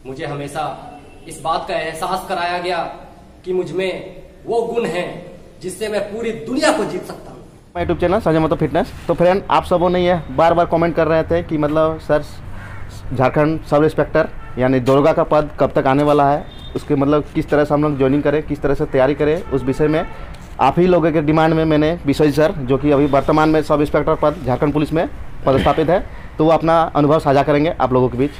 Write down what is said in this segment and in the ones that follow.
मुझे हमेशा इस बात का एहसास कराया गया कि मुझ में वो गुण हैं जिससे मैं पूरी दुनिया को जीत सकता हूँ। YouTube channel Sanjay Mahato fitness. तो फ्रेंड, आप सबों ने ये बार बार कमेंट कर रहे थे कि मतलब सर झारखंड सब इंस्पेक्टर यानी दरोगा का पद कब तक आने वाला है, उसके मतलब किस तरह से हम लोग ज्वाइनिंग करें, किस तरह से तैयारी करें, उस विषय में आप ही लोगों के डिमांड में मैंने विश्वजीत सर, जो कि अभी वर्तमान में सब इंस्पेक्टर पद झारखंड पुलिस में पदस्थापित है, तो वो अपना अनुभव साझा करेंगे आप लोगों के बीच।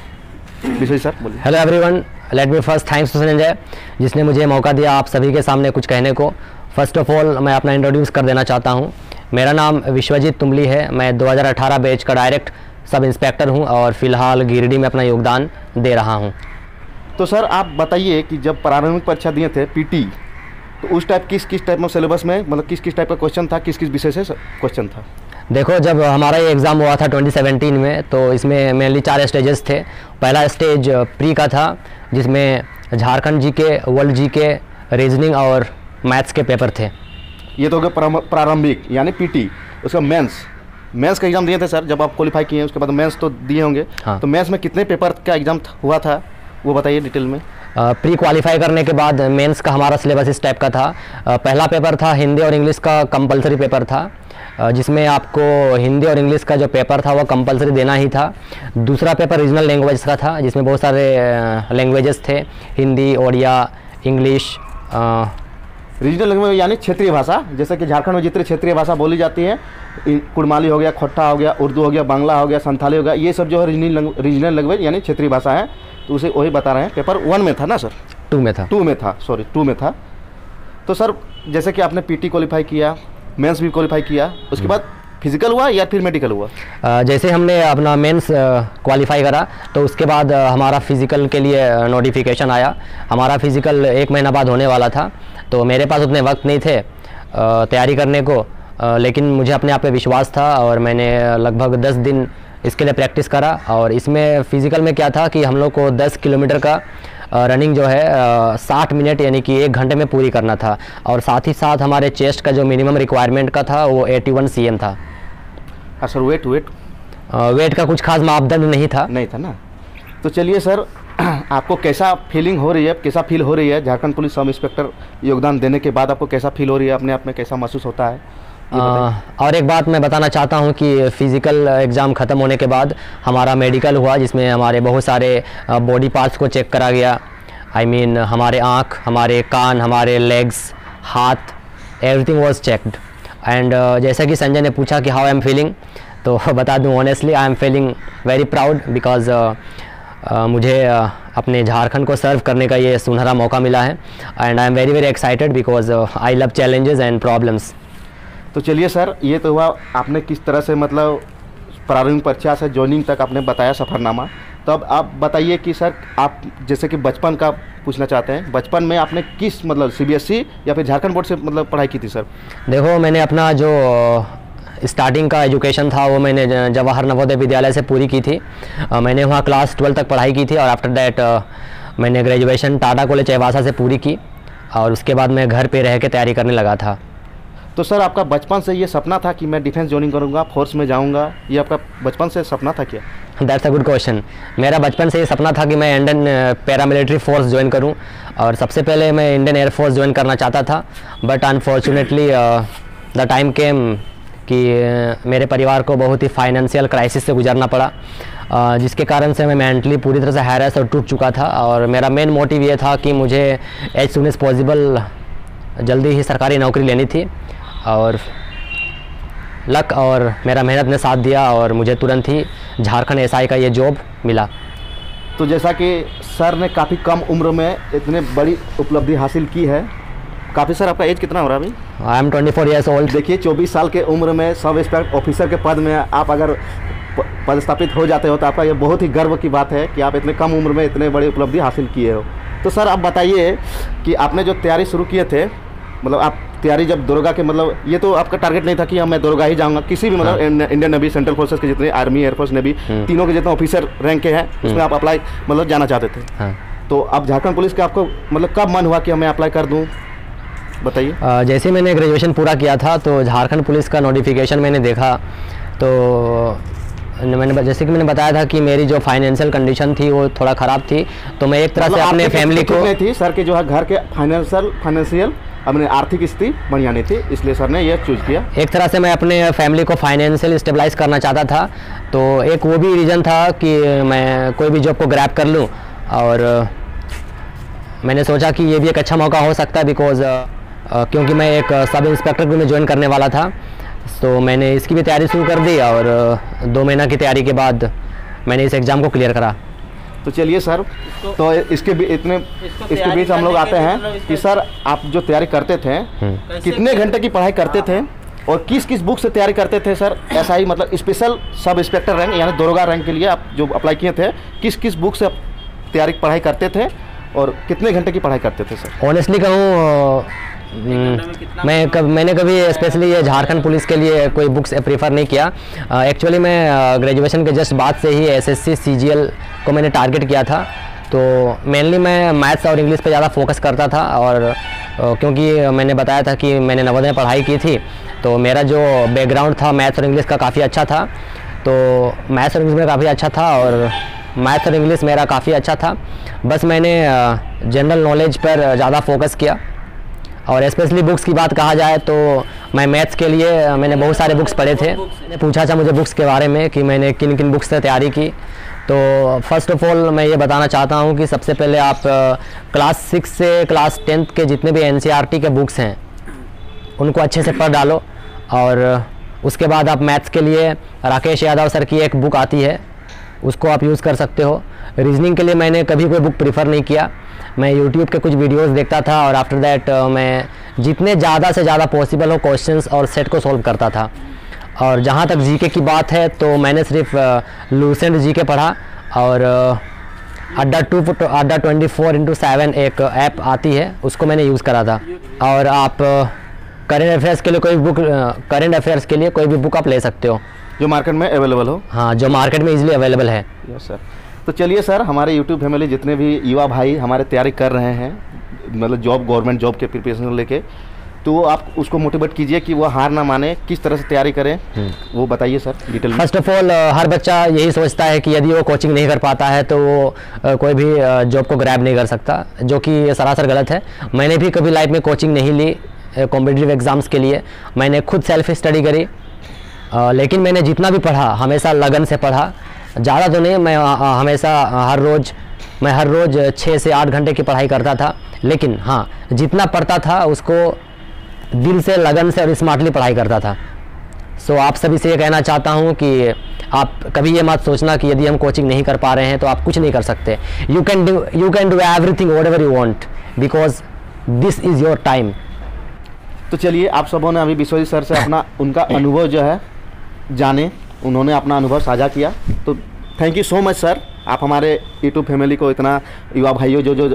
विश्वजीत सर बोलिए। Hello everyone, let me first thanks to Sanjay जिसने मुझे मौका दिया आप सभी के सामने कुछ कहने को। फर्स्ट ऑफ ऑल मैं अपना इंट्रोड्यूस कर देना चाहता हूँ। मेरा नाम विश्वजीत तुम्बली है। मैं 2018 बैच का डायरेक्ट सब इंस्पेक्टर हूँ और फिलहाल गिरिडीह में अपना योगदान दे रहा हूँ। तो सर आप बताइए कि जब प्रारंभिक परीक्षा दिए थे पीटी, तो उस टाइप किस टाइप में सिलेबस में मतलब किस टाइप का क्वेश्चन था, किस विषय से क्वेश्चन था? देखो, जब हमारा ये एग्ज़ाम हुआ था 2017 में, तो इसमें मेनली 4 स्टेजेस थे। पहला स्टेज प्री का था जिसमें Jharkhand GK, world GK, reasoning और मैथ्स के पेपर थे। ये तो हो गया प्रारंभिक यानी पीटी। उसका मेंस का एग्ज़ाम दिए थे सर, जब आप क्वालिफाई किए उसके बाद मेंस तो दिए होंगे। हाँ। तो मेंस में कितने पेपर का एग्ज़ाम हुआ था वो बताइए डिटेल में। प्री क्वालिफाई करने के बाद मेंस का हमारा सिलेबस इस टाइप का था। पहला पेपर था हिंदी और इंग्लिश का कंपलसरी पेपर था, जिसमें आपको हिंदी और इंग्लिश का जो पेपर था वो कंपलसरी देना ही था। दूसरा पेपर रीजनल लैंग्वेज का था जिसमें बहुत सारे लैंग्वेजेस थे, Hindi, Odia, English. Regional language यानी क्षेत्रीय भाषा, जैसे कि झारखंड में जितनी क्षेत्रीय भाषा बोली जाती है, कुड़माली हो गया, खोट्टा हो गया, उर्दू हो गया, बांग्ला हो गया, संथाली हो गया, ये सब जो है रीजनल लैंग्वेज यानी क्षेत्रीय भाषा है। तो उसे वही बता रहे हैं। पेपर 1 में था ना सर? 2 में था। 2 में था। तो सर जैसे कि आपने पीटी क्वालिफाई किया, मेंस भी क्वालिफाई किया, उसके बाद फिजिकल हुआ या फिर मेडिकल हुआ? जैसे हमने अपना मेंस क्वालिफाई करा तो उसके बाद हमारा फिज़िकल के लिए नोटिफिकेशन आया। हमारा फिज़िकल 1 महीना बाद होने वाला था, तो मेरे पास उतने वक्त नहीं थे तैयारी करने को, लेकिन मुझे अपने आप पे विश्वास था और मैंने लगभग 10 दिन इसके लिए प्रैक्टिस करा। और इसमें फ़िज़िकल में क्या था कि हम लोग को 10 किलोमीटर का रनिंग जो है 60 मिनट यानी कि 1 घंटे में पूरी करना था। और साथ ही साथ हमारे चेस्ट का जो मिनिमम रिक्वायरमेंट का था वो 81 cm था। सर वेट का कुछ खास मापदंड नहीं था ना। तो चलिए सर, आपको कैसा फीलिंग हो रही है, कैसा फील हो रही है झारखंड पुलिस सब इंस्पेक्टर योगदान देने के बाद? आपको कैसा फील हो रही है, अपने आप में कैसा महसूस होता है? और एक बात मैं बताना चाहता हूं कि फ़िज़िकल एग्ज़ाम ख़त्म होने के बाद हमारा मेडिकल हुआ, जिसमें हमारे बहुत सारे बॉडी पार्ट्स को चेक करा गया। आई मीन हमारे आँख, हमारे कान, हमारे लेग्स, हाथ, एवरीथिंग वाज चेक्ड। एंड जैसा कि संजय ने पूछा कि हाउ आई एम फीलिंग, तो बता दूं honestly I am feeling very proud because मुझे अपने झारखंड को सर्व करने का ये सुनहरा मौका मिला है। And I am very excited because I love challenges and problems. तो चलिए सर, ये तो हुआ आपने किस तरह से मतलब प्रारंभिक परीक्षा से ज्वाइनिंग तक आपने बताया सफ़रनामा। तो अब आप बताइए कि सर आप जैसे कि बचपन का पूछना चाहते हैं, बचपन में आपने किस मतलब सीबीएसई या फिर झारखंड बोर्ड से मतलब पढ़ाई की थी सर? देखो, मैंने अपना जो स्टार्टिंग का एजुकेशन था वो मैंने जवाहर नवोदय विद्यालय से पूरी की थी। मैंने वहाँ क्लास 12 तक पढ़ाई की थी और आफ्टर दैट मैंने ग्रेजुएशन टाटा कॉलेज चाईबासा से पूरी की और उसके बाद मैं घर पे रह के तैयारी करने लगा था। तो सर आपका बचपन से ये सपना था कि मैं डिफेंस ज्वाइनिंग करूँगा, फोर्स में जाऊँगा, ये आपका बचपन से सपना था क्या? That's a good question. मेरा बचपन से ये सपना था कि मैं इंडियन पैरामिलिट्री फोर्स ज्वाइन करूं और सबसे पहले मैं इंडियन एयरफोर्स ज्वाइन करना चाहता था, but unfortunately the time came कि मेरे परिवार को बहुत ही फाइनेंशियल क्राइसिस से गुजरना पड़ा, जिसके कारण से मैं मेंटली पूरी तरह से हैरेस और टूट चुका था। और मेरा मेन मोटिव ये था कि मुझे एज सून एज पॉसिबल जल्दी ही सरकारी नौकरी लेनी थी और लक और मेरा मेहनत ने साथ दिया और मुझे तुरंत ही झारखंड एसआई का ये जॉब मिला। तो जैसा कि सर ने काफ़ी कम उम्र में इतने बड़ी उपलब्धि हासिल की है, काफ़ी सर आपका एज कितना हो रहा है अभी? I am 24 years old. देखिए 24 साल के उम्र में सब इंस्पेक्टर ऑफिसर के पद में आप अगर पदस्थापित हो जाते हो तो आपका ये बहुत ही गर्व की बात है कि आप इतने कम उम्र में इतने बड़ी उपलब्धि हासिल किए हो। तो सर आप बताइए कि आपने जो तैयारी शुरू किए थे, मतलब आप तैयारी जब दरोगा के मतलब ये तो आपका टारगेट नहीं था कि मैं दरोगा ही जाऊंगा, किसी भी मतलब इंडियन नेवी, सेंट्रल फोर्सेस के जितने आर्मी, एयरफोर्स, नेवी तीनों के जितने ऑफिसर रैंक के हैं उसमें आप अप्लाई मतलब जाना चाहते थे। तो अब झारखंड पुलिस के आपको मतलब कब मन हुआ कि मैं अप्लाई कर दूँ, बताइए। जैसे मैंने ग्रेजुएशन पूरा किया था तो झारखंड पुलिस का नोटिफिकेशन मैंने देखा, तो जैसे कि मैंने बताया था कि मेरी जो फाइनेंशियल कंडीशन थी वो थोड़ा ख़राब थी, तो मैं एक तरह से अपने फैमिली को थी सर के जो है घर के फाइनेंशियल अपने आर्थिक स्थिति बढ़िया नहीं थी, इसलिए सर ने यह चूज किया। एक तरह से मैं अपने फैमिली को फाइनेंशियल स्टेबलाइज करना चाहता था, तो एक वो भी रीज़न था कि मैं कोई भी जॉब को ग्रैब कर लूँ, और मैंने सोचा कि ये भी एक अच्छा मौका हो सकता है बिकॉज क्योंकि मैं एक सब इंस्पेक्टर में ज्वाइन करने वाला था, तो मैंने इसकी भी तैयारी शुरू कर दी और 2 महीना की तैयारी के बाद मैंने इस एग्ज़ाम को क्लियर करा। तो चलिए सर, तो इसके बीच हम लोग आते हैं कि सर आप जो तैयारी करते थे कितने घंटे की पढ़ाई करते थे और किस किस बुक से तैयारी करते थे सर? ऐसा ही मतलब स्पेशल सब इंस्पेक्टर रैंक यानी दरोगा रैंक के लिए आप जो अप्लाई किए थे, किस किस बुक से तैयारी पढ़ाई करते थे और कितने घंटे की पढ़ाई करते थे सर? ऑनेस्टली कहूँ मैंने कभी स्पेशली ये झारखंड पुलिस के लिए कोई बुक्स प्रीफर नहीं किया। एक्चुअली मैं ग्रेजुएशन के जस्ट बाद से ही एसएससी सीजीएल को मैंने टारगेट किया था, तो मेनली मैं मैथ्स और इंग्लिश पे ज़्यादा फोकस करता था, और क्योंकि मैंने बताया था कि मैंने नवोदय में पढ़ाई की थी, तो मेरा जो बैकग्राउंड था मैथ्स और इंग्लिश का काफ़ी अच्छा था, तो मैथ्स और इंग्लिश में काफ़ी अच्छा था और मैथ्स और इंग्लिश मेरा काफ़ी अच्छा था। बस मैंने जनरल नॉलेज पर ज़्यादा फोकस किया, और स्पेशली बुक्स की बात कहा जाए तो मैं मैथ्स के लिए मैंने बहुत सारे बुक्स पढ़े थे। पूछा था मुझे बुक्स के बारे में कि मैंने किन किन बुक्स से तैयारी की, तो फर्स्ट ऑफ ऑल मैं ये बताना चाहता हूँ कि सबसे पहले आप क्लास 6 से क्लास 10th के जितने भी एनसीईआरटी के बुक्स हैं उनको अच्छे से पढ़ डालो, और उसके बाद आप मैथ्स के लिए राकेश यादव सर की एक बुक आती है उसको आप यूज़ कर सकते हो। रीजनिंग के लिए मैंने कभी कोई बुक प्रीफर नहीं किया, मैं यूट्यूब के कुछ वीडियोस देखता था और आफ्टर दैट मैं जितने ज़्यादा से ज़्यादा पॉसिबल हो क्वेश्चंस और सेट को सॉल्व करता था। और जहाँ तक जीके की बात है तो मैंने सिर्फ लूसेंट जीके पढ़ा, और अड्डा 24/7 एक ऐप आती है उसको मैंने यूज़ करा था। और आप करेंट अफेयर्स के लिए कोई भी बुक आप ले सकते हो जो मार्केट में अवेलेबल हो। हाँ, जो मार्केट में इजीली अवेलेबल है। Yes sir. तो चलिए सर, हमारे यूट्यूब फैमिली जितने भी युवा भाई हमारे तैयारी कर रहे हैं मतलब गवर्नमेंट जॉब के प्रिपरेशन को लेके, तो आप उसको मोटिवेट कीजिए कि वो हार ना माने, किस तरह से तैयारी करें वो बताइए सर डिटेल में। फर्स्ट ऑफ ऑल हर बच्चा यही सोचता है कि यदि वो कोचिंग नहीं कर पाता है तो वो कोई भी जॉब को ग्रैब नहीं कर सकता, जो कि सरासर गलत है। मैंने भी कभी लाइफ में कोचिंग नहीं ली कॉम्पिटिटिव एग्ज़ाम्स के लिए, मैंने खुद सेल्फ स्टडी करी, लेकिन मैंने जितना भी पढ़ा हमेशा लगन से पढ़ा, ज़्यादा तो नहीं, मैं हमेशा हर रोज़ 6 से 8 घंटे की पढ़ाई करता था, लेकिन हाँ जितना पढ़ता था उसको दिल से लगन से और स्मार्टली पढ़ाई करता था। सो आप सभी से ये कहना चाहता हूँ कि आप कभी ये मत सोचना कि यदि हम कोचिंग नहीं कर पा रहे हैं तो आप कुछ नहीं कर सकते। You can do everything whatever you want because this is your time. तो चलिए, आप सबों ने अभी विश्वजीत सर से अपना उनका अनुभव जो है जाने, उन्होंने अपना अनुभव साझा किया, तो thank you so much sir. आप हमारे यूट्यूब फैमिली को इतना, युवा भाइयों जो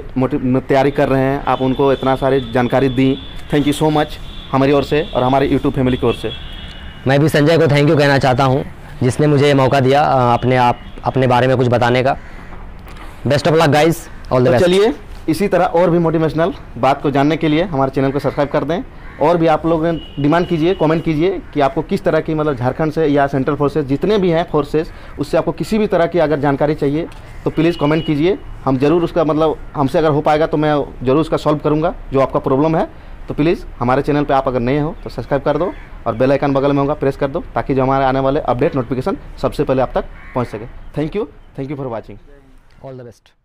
तैयारी कर रहे हैं, आप उनको इतना सारी जानकारी दी, थैंक यू सो मच हमारी ओर से और हमारे यूट्यूब फैमिली की ओर से। मैं भी संजय को थैंक यू कहना चाहता हूँ जिसने मुझे ये मौका दिया अपने बारे में कुछ बताने का। Best of luck guys, all the best. चलिए, इसी तरह और भी मोटिवेशनल बात को जानने के लिए हमारे चैनल को सब्सक्राइब कर दें, और भी आप लोग डिमांड कीजिए, कमेंट कीजिए कि आपको किस तरह की मतलब झारखंड से या सेंट्रल फोर्सेस जितने भी हैं फोर्सेस, उससे आपको किसी भी तरह की अगर जानकारी चाहिए तो प्लीज़ कमेंट कीजिए। हम ज़रूर उसका मतलब हमसे अगर हो पाएगा तो मैं ज़रूर उसका सॉल्व करूँगा जो आपका प्रॉब्लम है। तो प्लीज़ हमारे चैनल पे आप अगर नए हो तो सब्सक्राइब कर दो और बेल आइकन बगल में होगा प्रेस कर दो, ताकि जो हमारे आने वाले अपडेट नोटिफिकेशन सबसे पहले आप तक पहुँच सके। Thank you for watching. All the best.